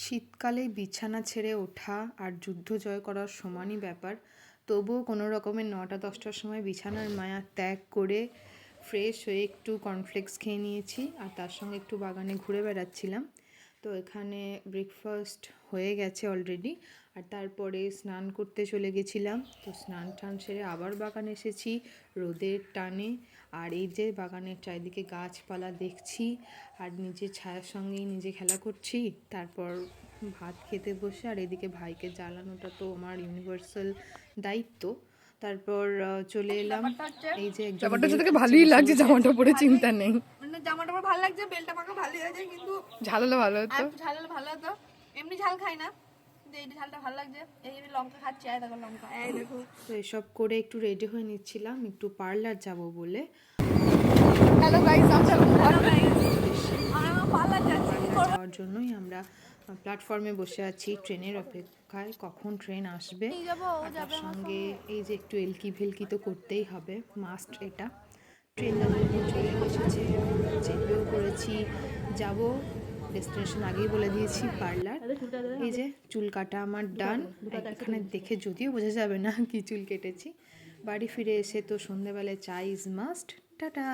শীতকালে বিছানা ছেড়ে ওঠা আর যুদ্ধ জয় করার সমানই ব্যাপার। তবুও কোনো রকমে ৯টা-১০টার সময় বিছানার মায়া ত্যাগ করে ফ্রেশ হয়ে একটু কর্নফ্লেক্স খেয়ে নিয়েছি আর তার সঙ্গে একটু বাগানে ঘুরে বেড়াচ্ছিলাম। তো এখানে ব্রেকফাস্ট হয়ে গেছে অলরেডি আর তারপরে স্নান করতে চলে গেছিলাম। তো স্নান টান সেরে আবার বাগানে এসেছি রোদের টানে। আর এই যে বাগানের চারিদিকে গাছপালা দেখছি আর নিজের ছায়ার সঙ্গেই নিজে খেলা করছি। তারপর ভাত খেতে বসে আর এদিকে ভাইকে জ্বালানোটা তো আমার ইউনিভার্সাল দায়িত্ব। তারপর চলে এলাম। এই যে জামাটা তোকে ভালোই লাগছে, জামাটা পরে চিন্তা নেই। মানে জামাটা পরে ভালো লাগছে, বেলটা পাকা ভালোই হয়েছে, কিন্তু ঝালালে ভালো হতো। ঝাল ভালো হতো। এমনি ঝাল খাই না, কিন্তু এই ঝালটা ভালো লাগছে। এই লঙ্কা খাচ্ছি, আর দেখো লঙ্কা, এই দেখো। তো এসব করে একটু রেডি হয়ে নিচ্ছিলাম একটু পার্লার যাব বলে। হ্যালো গাইস, আমরা পার্লার যাচ্ছি। যাওয়ার জন্যই আমরা প্ল্যাটফর্মে বসে আছি ট্রেনের অপেক্ষায় কখন ট্রেন আসবে। আর তার সঙ্গে এই যে একটু এলকি ভেলকি তো করতেই হবে, মাস্ট এটা। ট্রেন চলে এসেছে, চেপেও করেছি, যাব ডেস্টিনেশন আগেই বলে দিয়েছি পার্লার। এই যে চুল কাটা আমার ডান, এখানে দেখে যদিও বোঝা যাবে না কি চুল কেটেছি। বাড়ি ফিরে এসে তো সন্ধ্যেবেলায় চা ইজ মাস্ট। টাটা।